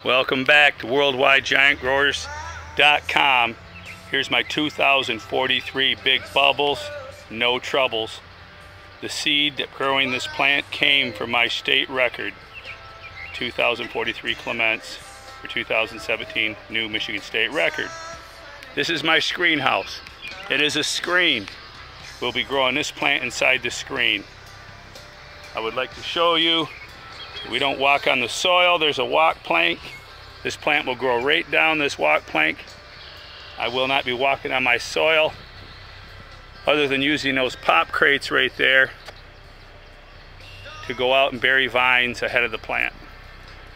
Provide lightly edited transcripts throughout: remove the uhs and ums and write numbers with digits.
Welcome back to WorldwideGiantGrowers.com. Here's my 2043 Big Bubbles, no troubles. The seed that growing this plant came from my state record, 2043 Clements for 2017 new Michigan State record. This is my screen house. It is a screen. We'll be growing this plant inside the screen. I would like to show you, we don't walk on the soil. There's a walk plank. This plant will grow right down this walk plank. I will not be walking on my soil other than using those pop crates right there to go out and bury vines ahead of the plant.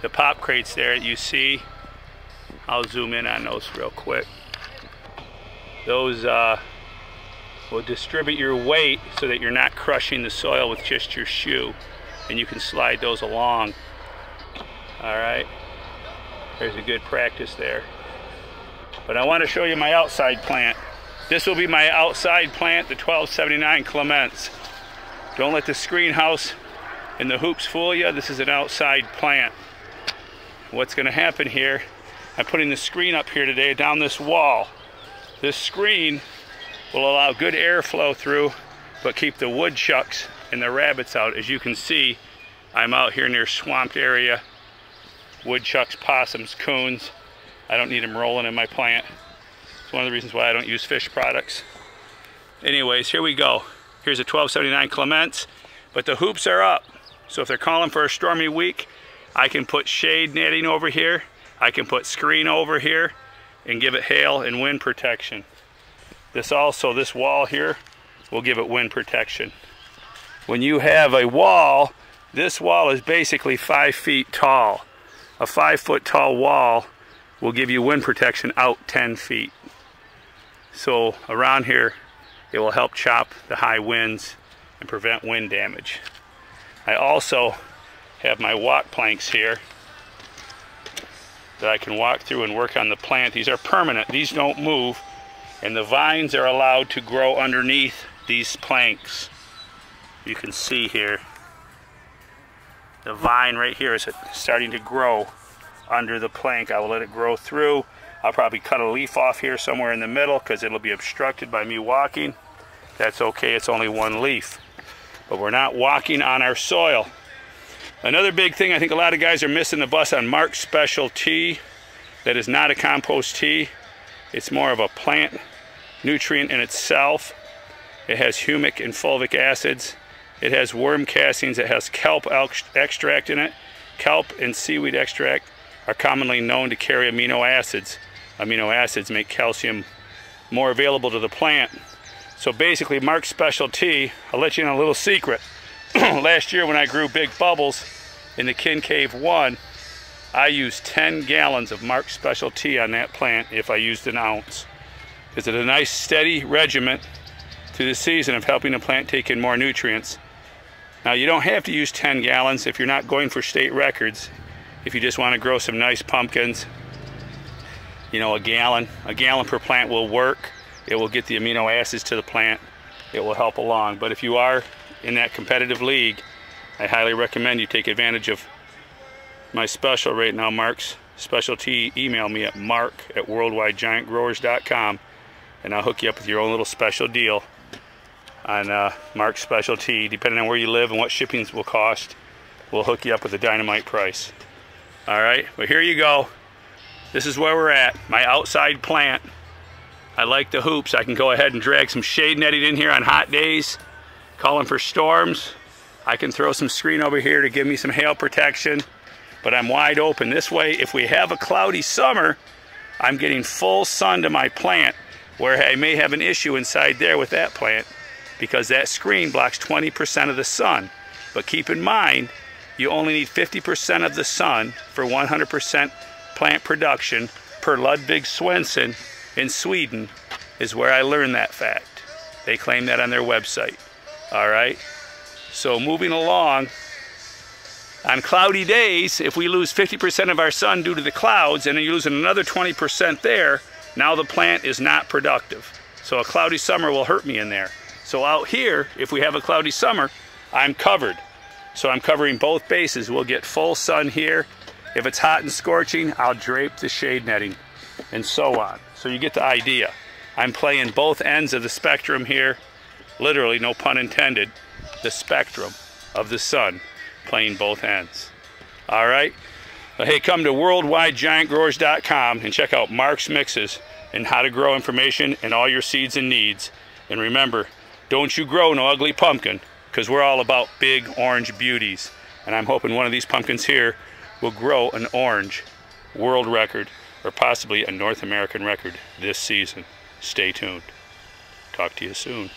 The pop crates there you see, I'll zoom in on those real quick. Those will distribute your weight so that you're not crushing the soil with just your shoe, and you can slide those along. All right, there's a good practice there. But I want to show you my outside plant. This will be my outside plant, the 1279 Clements. Don't let the screen house and the hoops fool you. This is an outside plant. What's going to happen here, I'm putting the screen up here today down this wall. This screen will allow good airflow through, but keep the woodchucks and the rabbits out. As you can see, I'm out here near swamped area. Woodchucks, possums, coons. I don't need them rolling in my plant. It's one of the reasons why I don't use fish products. Anyways, here we go. Here's a 1279 Clements, but the hoops are up. So if they're calling for a stormy week, I can put shade netting over here. I can put screen over here and give it hail and wind protection. This wall here will give it wind protection. When you have a wall, this wall is basically 5 feet tall. A 5-foot tall wall will give you wind protection out 10 feet. So around here, it will help chop the high winds and prevent wind damage. I also have my walk planks here that I can walk through and work on the plant. These are permanent, these don't move, and the vines are allowed to grow underneath these planks. You can see here, the vine right here is starting to grow under the plank. I will let it grow through. I'll probably cut a leaf off here somewhere in the middle because it'll be obstructed by me walking. That's okay, it's only one leaf. But we're not walking on our soil. Another big thing, I think a lot of guys are missing the bus on Mark's Special Tea. That is not a compost tea. It's more of a plant nutrient in itself. It has humic and fulvic acids. It has worm castings. It has kelp extract in it. Kelp and seaweed extract are commonly known to carry amino acids. Amino acids make calcium more available to the plant. So basically, Mark's Special Tea, I'll let you in a little secret. Last year when I grew Big Bubbles in the Kin Cave 1, I used 10 gallons of Mark's Special Tea on that plant if I used an ounce. It's a nice steady regimen through the season of helping the plant take in more nutrients. Now you don't have to use 10 gallons if you're not going for state records. If you just want to grow some nice pumpkins, you know, a gallon per plant will work. It will get the amino acids to the plant. It will help along. But if you are in that competitive league, I highly recommend you take advantage of my special right now, Mark's Special Tea. Email me at mark@worldwidegiantgrowers.com and I'll hook you up with your own little special deal on Mark's Special Tea. Depending on where you live and what shippings will cost, we'll hook you up with a dynamite price. All right, well here you go. This is where we're at, my outside plant. I like the hoops. I can go ahead and drag some shade netting in here on hot days, calling for storms. I can throw some screen over here to give me some hail protection, but I'm wide open. This way, if we have a cloudy summer, I'm getting full sun to my plant, where I may have an issue inside there with that plant because that screen blocks 20% of the sun. But keep in mind, you only need 50% of the sun for 100% plant production. Per Ludwig Svensson in Sweden is where I learned that fact. They claim that on their website. All right, so moving along, on cloudy days, if we lose 50% of our sun due to the clouds and then you're losing another 20% there, now the plant is not productive. So a cloudy summer will hurt me in there. So out here, if we have a cloudy summer, I'm covered. So I'm covering both bases. We'll get full sun here If it's hot and scorching, I'll drape the shade netting, and so on. So you get the idea. I'm playing both ends of the spectrum here, literally, no pun intended, the spectrum of the sun, playing both ends. All right? Well, hey, come to worldwidegiantgrowers.com and check out Mark's mixes and how to grow information and all your seeds and needs. And remember, don't you grow no ugly pumpkin, because we're all about big orange beauties. And I'm hoping one of these pumpkins here will grow an orange world record, or possibly a North American record this season. Stay tuned. Talk to you soon.